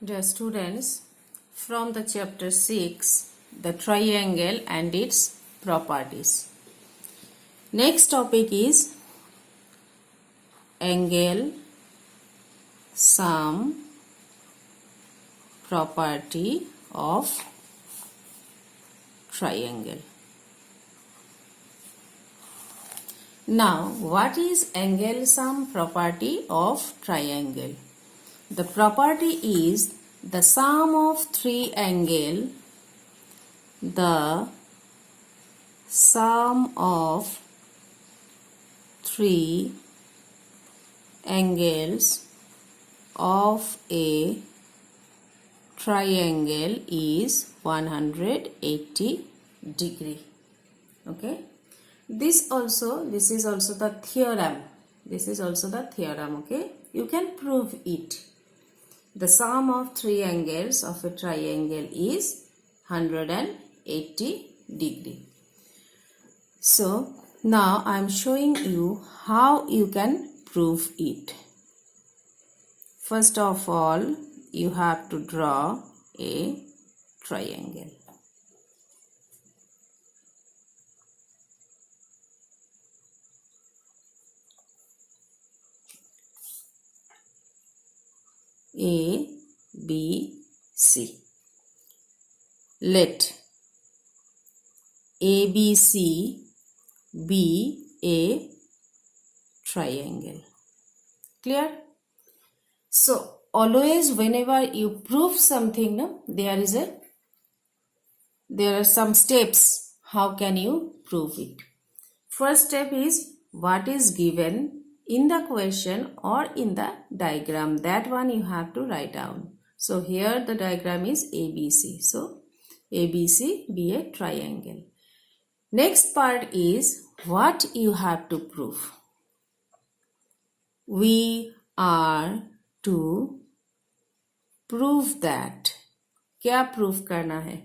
Dear students, from the chapter 6, the triangle and its properties. Next topic is angle, sum, property of triangle. Now, what is angle sum property of triangle? The property is the sum of three angles, the sum of three angles of a triangle is 180 degree. Okay. This is also the theorem. This is also the theorem. Okay. You can prove it. The sum of three angles of a triangle is 180 degree. So now I am showing you how you can prove it. First of all, you have to draw a triangle. A, B, C. Let ABC be a triangle. Clear? So, always whenever you prove something, no, there are some steps. How can you prove it? First step is what is given in the question or in the diagram. That one you have to write down. So here the diagram is ABC. So ABC be a triangle. Next part is what you have to prove. We are to prove that. क्या proof करना है?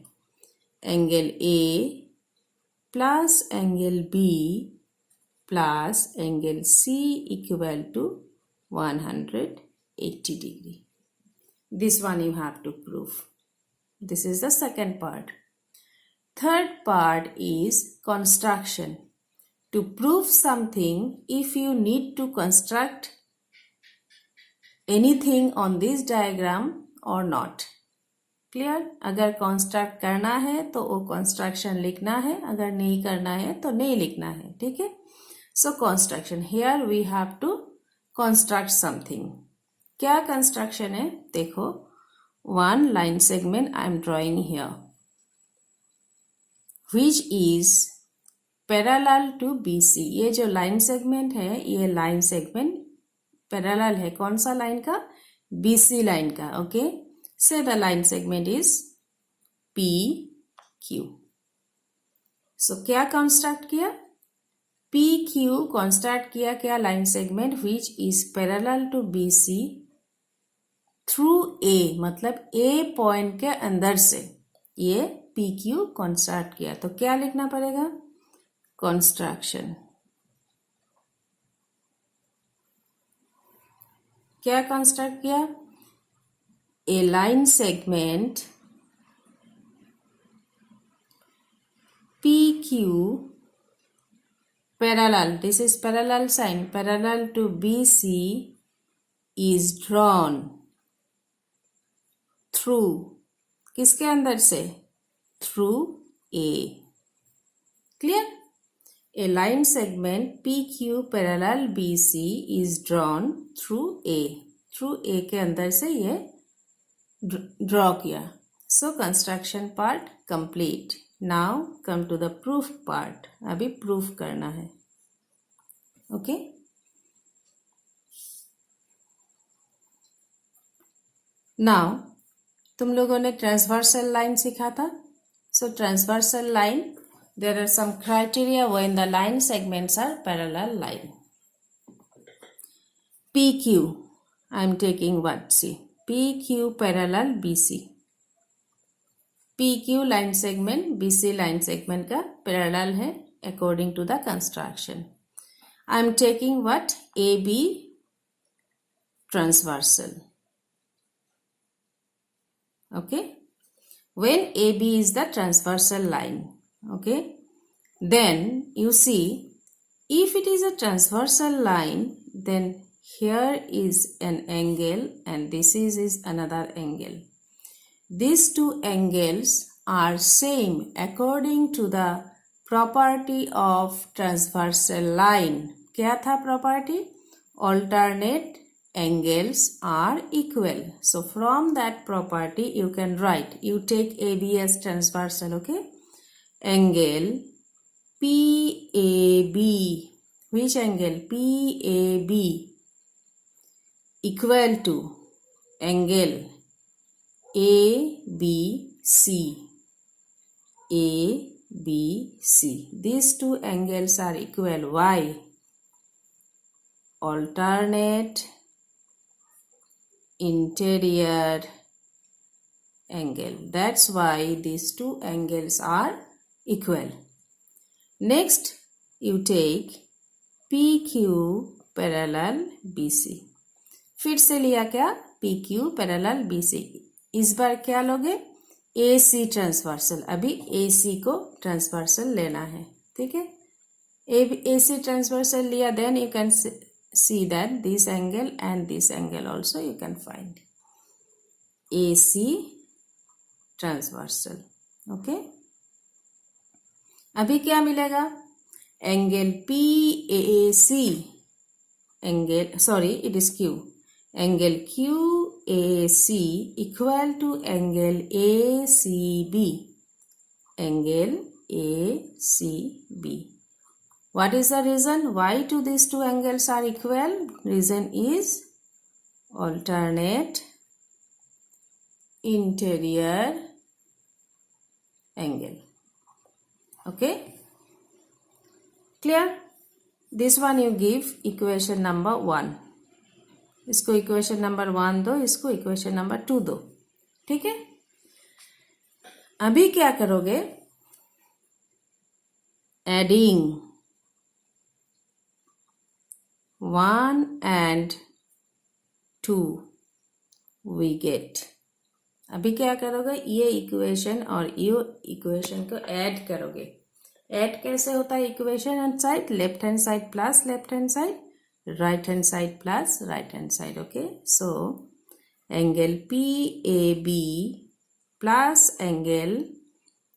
Angle A plus angle B plus angle C equal to 180 degree. This one you have to prove. This is the second part. Third part is construction. To prove something, if you need to construct anything on this diagram or not. Clear? अगर construct करना है तो वो construction लिखना है, अगर नहीं करना है तो नहीं लिखना है. ठीक है? So construction, here we have to construct something. क्या कंस्ट्रक्शन है? देखो, one line segment I am drawing here which is parallel to BC. ये जो लाइन सेगमेंट है, ये लाइन सेगमेंट पैरेलल है. कौन सा लाइन का? BC लाइन का. Okay. Say the line segment is PQ. So क्या construct किया? PQ construct किया क्या? line segment which is parallel to BC through A, मतलब A point के अंदर से ये PQ construct किया. तो क्या लिखना पड़ेगा? Construction. क्या construct किया? A line segment PQ parallel, this is parallel sign, parallel to BC is drawn through, किसके अंदर से? Through A. Clear? A line segment PQ parallel BC is drawn through A. Through A के अंदर से ये draw किया. So construction part complete. Now come to the proof part. अभी proof करना है. ओके. नाउ तुम लोगों ने ट्रांसवर्सल लाइन सीखा था. So transversal line, there are some criteria when the line segments are parallel line. PQ I am taking what? See PQ parallel BC. PQ line segment BC line segment का parallel है according to the construction. I am taking what? AB transversal. Okay. When AB is the transversal line. Okay. Then you see, if it is a transversal line, then here is an angle and this is another angle. These two angles are same according to the property of transversal line. क्या था property? Alternate angles are equal. So from that property you can write, you take AB as transversal, okay? Angle PAB, which angle? PAB equal to angle ABC. ABC. These two angles are equal. Why? Alternate interior angle. That's why these two angles are equal. Next, you take PQ parallel BC. फिर से लिया क्या? PQ parallel BC. इस बार क्या लोगे? AC transversal. अभी AC को transversal लेना है. ठीक है? AC ट्रांसवर्सल लिया, then you can see that this angle and this angle also you can find. AC transversal. Okay? अभी क्या मिलेगा? Angle PAC, angle, sorry it is Q, angle QAC equal to angle ACB, angle ACB. What is the reason? Why to these two angles are equal? Reason is alternate interior angle. Okay, clear? This one you give equation number 1. इसको equation number 1 दो, इसको equation number 2 दो. ठीक है? अभी क्या करोगे? Adding 1 and 2 we get. अभी क्या करोगे? ये इक्वेशन और ये इक्वेशन को ऐड करोगे. ऐड कैसे होता है? Equation and side, left hand side plus left hand side, right hand side plus right hand side. Okay, so angle PAB plus angle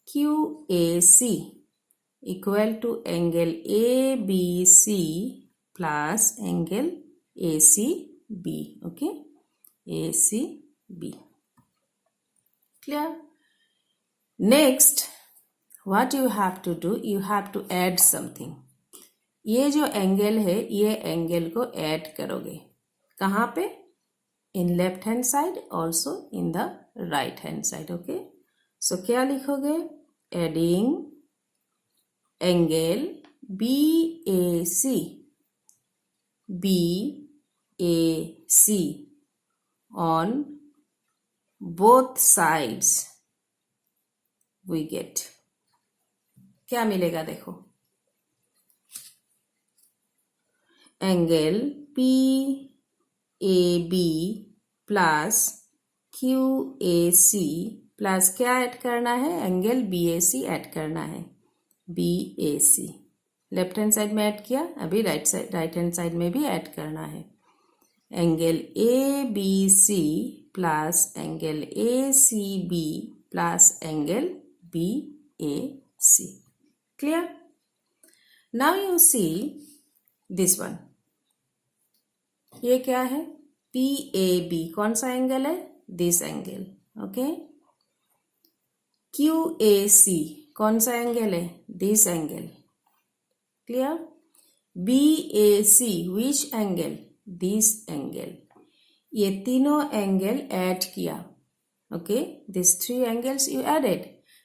QAC equal to angle ABC plus angle ACB. Okay, ACB. Clear? Next, what you have to do, you have to add something. ये जो angle है, ये angle को add करोगे. कहाँ पे? In left hand side, also in the right hand side. Okay, so क्या लिखोगे? Adding angle BAC on both sides we get. क्या मिलेगा? देखो, angle PAB plus QAC plus क्या ऐड करना है? एंगल BAC ऐड करना है. BAC लेफ्ट हैंड साइड में ऐड किया, अभी राइट हैंड साइड में भी ऐड करना है. Angle ABC plus angle ACB plus angle BAC. Clear? Now you see this one. ये क्या है? PAB कौन सा एंगल है? This angle. ओके. QAC कौन सा एंगल है? This angle. Clear? BAC which angle? This angle. ये तीनों एंगल ऐड किया. Okay, this 3 angles you added.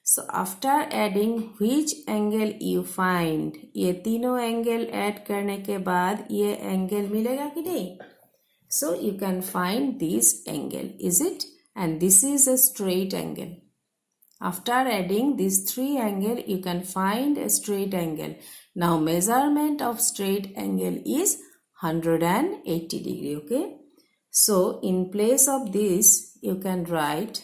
So after adding which angle you find, ये तीनों एंगल ऐड करने के बाद ये एंगल मिलेगा कि नहीं? So you can find this angle, is it? And this is a straight angle. After adding these 3 angles, you can find a straight angle. Now measurement of straight angle is 180 degree. Okay. So in place of this, you can write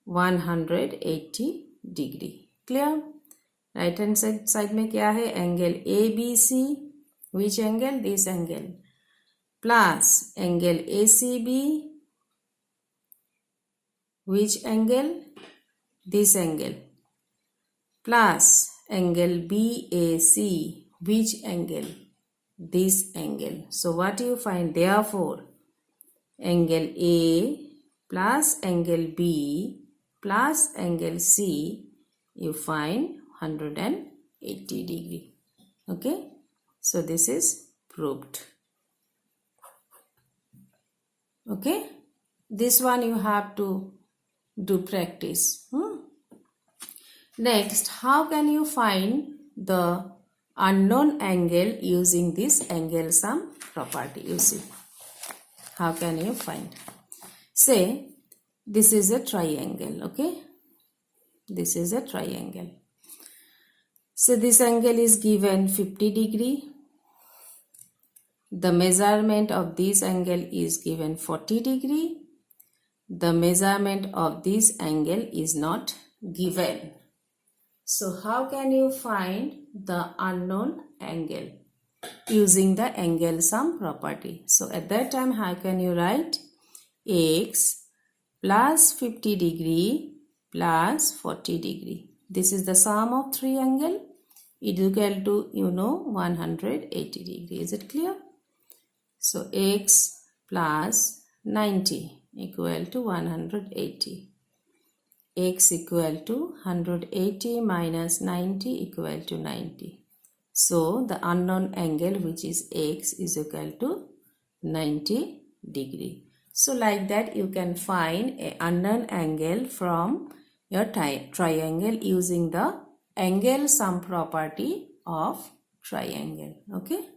180 degree. Clear? Right hand side में क्या है? Angle ABC. Which angle? This angle. Plus angle ACB. Which angle? This angle. Plus angle BAC. Which angle? This angle. So what you find? Therefore, angle A plus angle B plus angle C, you find 180 degree. Okay, so this is proved. Okay, this one you have to do practice. Next, how can you find the unknown angle using this angle sum property? You see, how can you find? Say this is a triangle. Okay, this is a triangle. So this angle is given 50 degree. The measurement of this angle is given 40 degree. The measurement of this angle is not given. So how can you find the unknown angle using the angle sum property? So at that time, how can you write? X plus 50 degree plus 40 degree. This is the sum of three angles. It is equal to, 180 degree. Is it clear? So x plus 90 equal to 180. X equal to 180 minus 90 equal to 90. So the unknown angle, which is x, is equal to 90 degree. So like that you can find an unknown angle from your triangle using the angle sum property of triangle. Okay.